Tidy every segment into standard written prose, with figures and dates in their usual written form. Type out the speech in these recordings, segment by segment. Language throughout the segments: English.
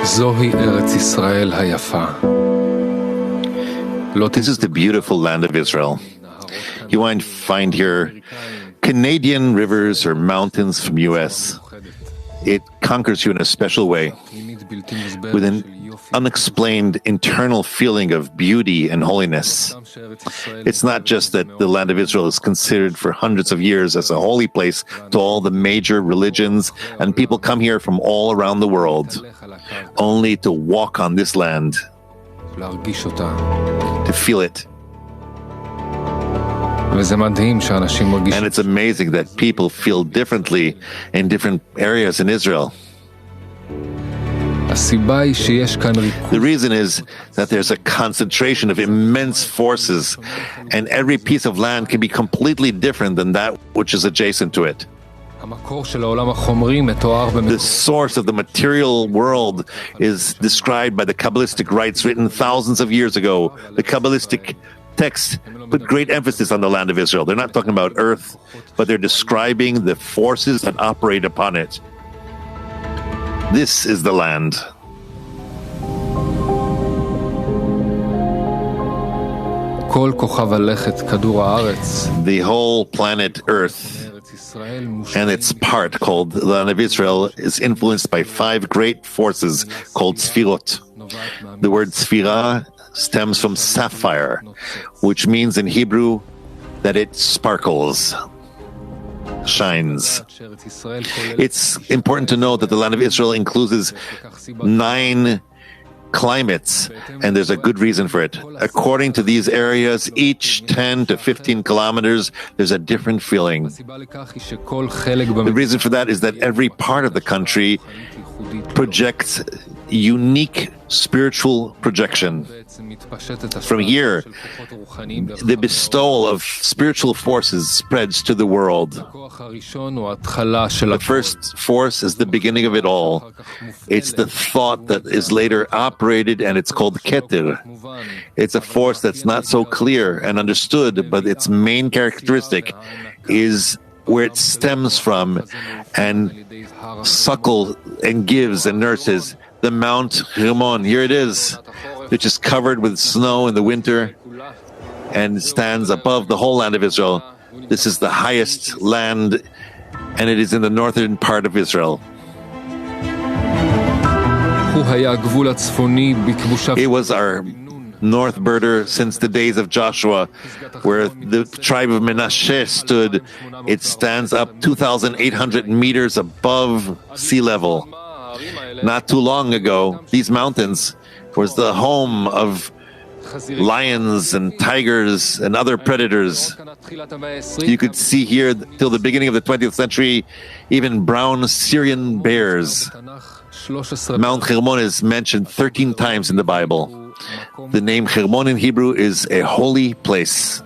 זוהי ארץ ישראל היפה. This is the beautiful land of Israel. You won't find here Canadian rivers or mountains from US. It conquers you in a special way, with an unexplained internal feeling of beauty and holiness. It's not just that the land of Israel is considered for hundreds of years as a holy place to all the major religions, and people come here from all around the world only to walk on this land, to feel it. And it's amazing that people feel differently in different areas in Israel. The reason is that there's a concentration of immense forces, and every piece of land can be completely different than that which is adjacent to it. The source of the material world is described by the Kabbalistic rites written thousands of years ago. The Kabbalistic texts put great emphasis on the land of Israel. They're not talking about earth, but they're describing the forces that operate upon it. This is the land. The whole planet Earth and its part, called the land of Israel, is influenced by 5 great forces called Sfirot. The word Sfira stems from sapphire, which means in Hebrew that it sparkles, shines. It's important to know that the land of Israel includes 9 climates, and there's a good reason for it. According to these areas, each 10 to 15 kilometers, there's a different feeling. The reason for that is that every part of the country projects unique spiritual projection. From here, the bestowal of spiritual forces spreads to the world. The first force is the beginning of it all. It's the thought that is later operated, and it's called Keter. It's a force that's not so clear and understood, but its main characteristic is where it stems from and suckles and gives and nurses. The Mount Meron, here it is, which is covered with snow in the winter and stands above the whole land of Israel. This is the highest land, and it is in the northern part of Israel. It was our north border since the days of Joshua, where the tribe of Menashe stood. It stands up 2,800 meters above sea level. Not too long ago, these mountains was the home of lions and tigers and other predators. You could see here, till the beginning of the 20th century, even brown Syrian bears. Mount Hermon is mentioned 13 times in the Bible. The name Hermon in Hebrew is a holy place.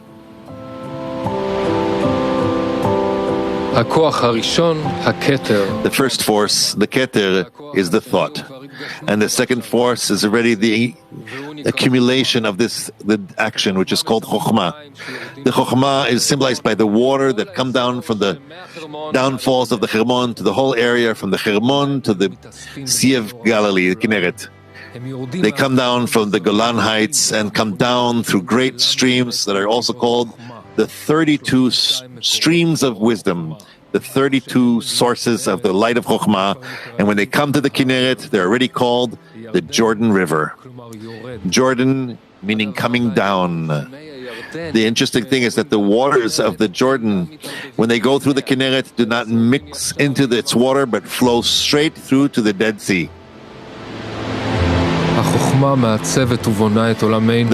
The first force, the Keter, is the thought. And the second force is already the accumulation of the action, which is called Chokhmah. The Chokhmah is symbolized by the water that come down from the downfalls of the Hermon to the whole area, from the Hermon to the Sea of Galilee, the Kinneret. They come down from the Golan Heights and come down through great streams that are also called the 32 streams of wisdom, the 32 sources of the light of Chokhmah. And when they come to the Kinneret, they're already called the Jordan River. Jordan meaning coming down. The interesting thing is that the waters of the Jordan, when they go through the Kinneret, do not mix into its water, but flow straight through to the Dead Sea. The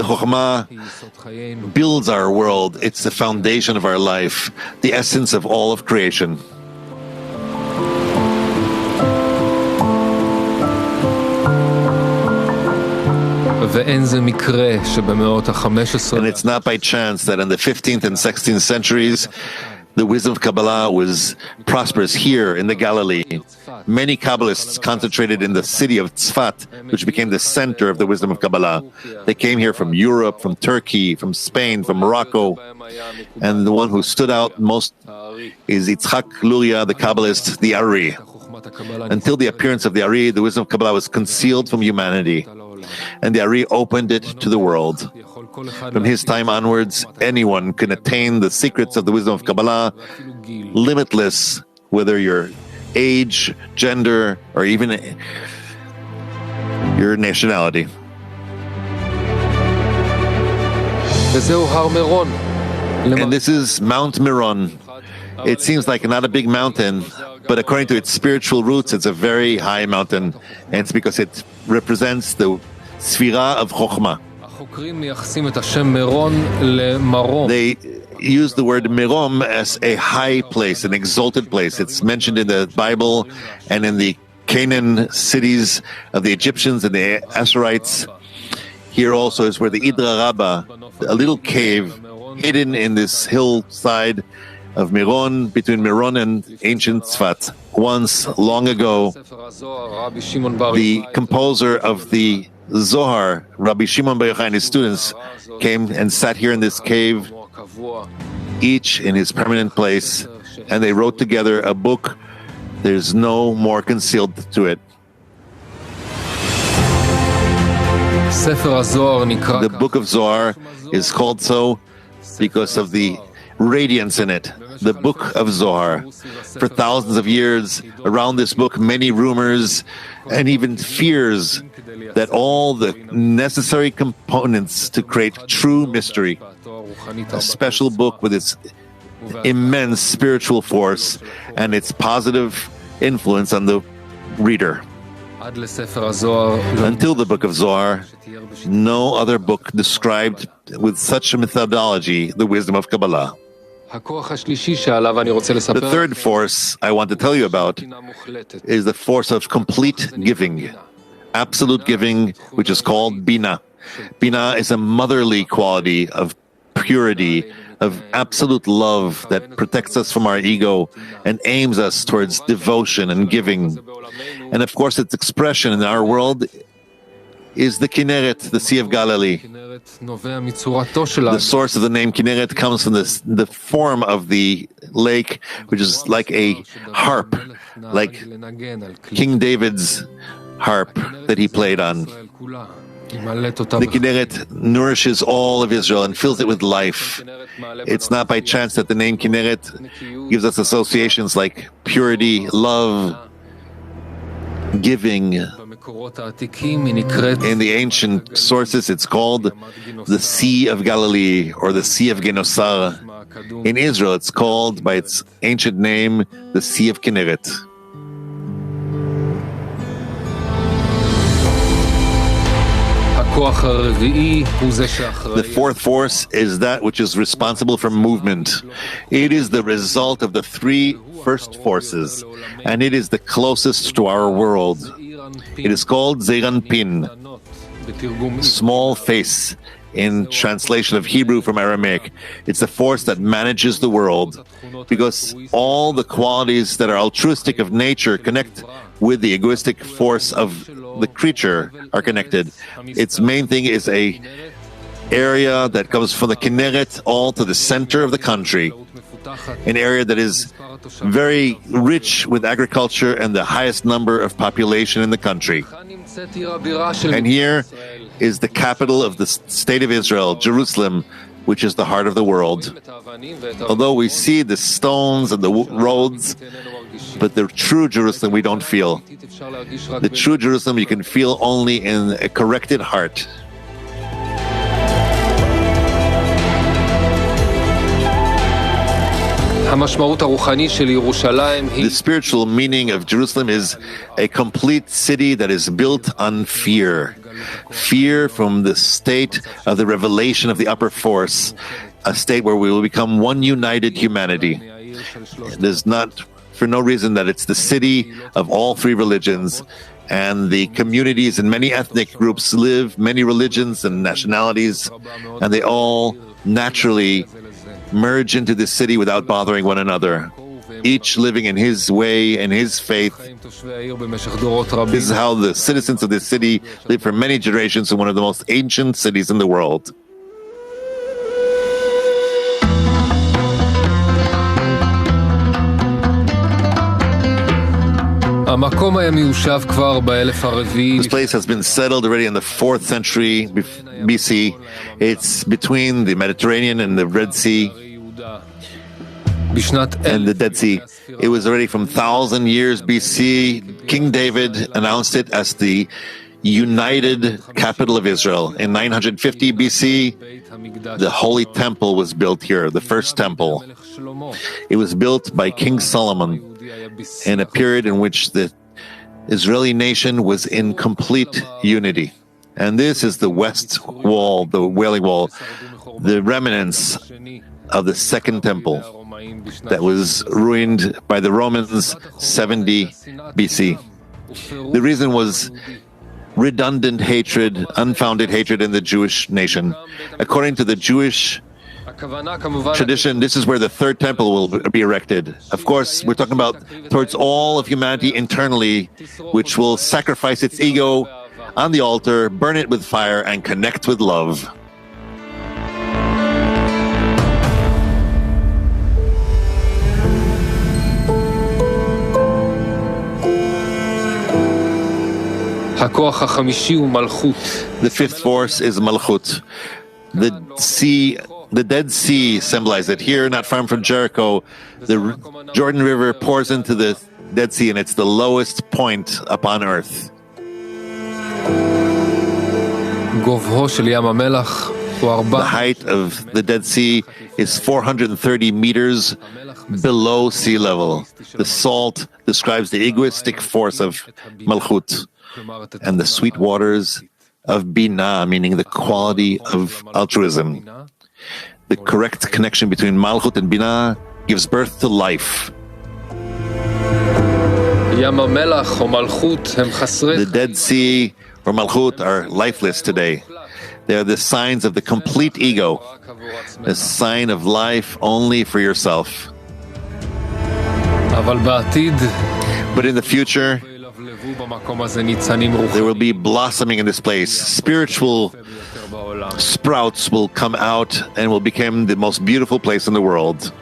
Chokhmah builds our world. It's the foundation of our life, the essence of all of creation. And it's not by chance that in the 15th and 16th centuries, The wisdom of Kabbalah was prosperous here in the Galilee. Many Kabbalists concentrated in the city of Tzfat, which became the center of the wisdom of Kabbalah. They came here from Europe, from Turkey, from Spain, from Morocco. And the one who stood out most is Yitzhak Luria, the Kabbalist, the Ari. Until the appearance of the Ari, the wisdom of Kabbalah was concealed from humanity. And the Ari opened it to the world. From his time onwards, anyone can attain the secrets of the wisdom of Kabbalah, limitless, whether your age, gender, or even your nationality. And this is Mount Meron. It seems like not a big mountain, but according to its spiritual roots, it's a very high mountain. And it's because it represents the Sphira of Chokhmah. They use the word Meron as a high place, an exalted place. It's mentioned in the Bible and in the Canaan cities of the Egyptians and the Asherites. Here also is where the Idra Rabbah, a little cave hidden in this hillside of Meron, between Meron and ancient Tzfat. Once, long ago, the composer of the Zohar, Rabbi Shimon Bar Yochai, and his students came and sat here in this cave, each in his permanent place, and they wrote together a book. There's no more concealed to it. The book of Zohar is called so because of the radiance in it. The book of Zohar. For thousands of years, around this book, many rumors and even fears that all the necessary components to create true mystery. A special book with its immense spiritual force and its positive influence on the reader. Until the book of Zohar, no other book described with such a methodology the wisdom of Kabbalah. The third force I want to tell you about is the force of complete giving, absolute giving, which is called Bina. Bina is a motherly quality of purity, of absolute love that protects us from our ego and aims us towards devotion and giving. And of course, its expression in our world is the Kinneret, the Sea of Galilee. The source of the name Kinneret comes from the form of the lake, which is like a harp, like King David's harp that he played on. The Kinneret nourishes all of Israel and fills it with life. It's not by chance that the name Kinneret gives us associations like purity, love, giving. In the ancient sources, it's called the Sea of Galilee or the Sea of Genosar. In Israel, it's called by its ancient name, the Sea of Kinneret. The fourth force is that which is responsible for movement. It is the result of the three first forces, and it is the closest to our world. It is called Zeiranpin, small face, in translation of Hebrew from Aramaic. It's the force that manages the world, because all the qualities that are altruistic of nature connect with the egoistic force of the creature are connected. Its main thing is a area that comes from the Kinneret all to the center of the country, an area that is very rich with agriculture and the highest number of population in the country. And here is the capital of the state of Israel, Jerusalem, which is the heart of the world. Although we see the stones and the roads, but the true Jerusalem we don't feel. The true Jerusalem you can feel only in a corrected heart. The spiritual meaning of Jerusalem is a complete city that is built on fear. Fear from the state of the revelation of the upper force, a state where we will become one united humanity. There's not for no reason that it's the city of all three religions, and the communities and many ethnic groups live, many religions and nationalities, and they all naturally merge into this city without bothering one another, each living in his way and his faith. This is how the citizens of this city lived for many generations in one of the most ancient cities in the world. This place has been settled already in the 4th century BC. It's between the Mediterranean and the Red Sea and the Dead Sea. It was already from 1,000 years BC. King David announced it as the united capital of Israel. In 950 BC, the Holy Temple was built here, the first temple. It was built by King Solomon in a period in which the Israeli nation was in complete unity. And this is the West Wall, the Wailing Wall, the remnants of the Second Temple that was ruined by the Romans 70 BC. The reason was redundant hatred, unfounded hatred in the Jewish nation. According to the Jewish tradition, this is where the third temple will be erected. Of course, we're talking about towards all of humanity internally, which will sacrifice its ego on the altar, burn it with fire, and connect with love. The 5th force is Malchut. The Dead Sea symbolizes it. Here, not far from Jericho, the Jordan River pours into the Dead Sea, and it's the lowest point upon earth. The height of the Dead Sea is 430 meters below sea level. The salt describes the egoistic force of Malchut, and the sweet waters of Bina, meaning the quality of altruism. The correct connection between Malchut and Bina gives birth to life. The Dead Sea or Malchut are lifeless today. They are the signs of the complete ego, a sign of life only for yourself. But in the future, there will be blossoming in this place. Spiritual sprouts will come out and will become the most beautiful place in the world.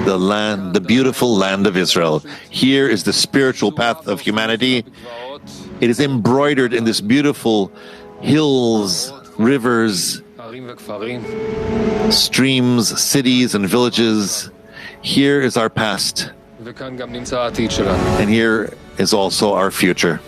The land, the beautiful land of Israel. Here is the spiritual path of humanity. It is embroidered in this beautiful hills, rivers, streams, cities, and villages. Here is our past, and here is also our future.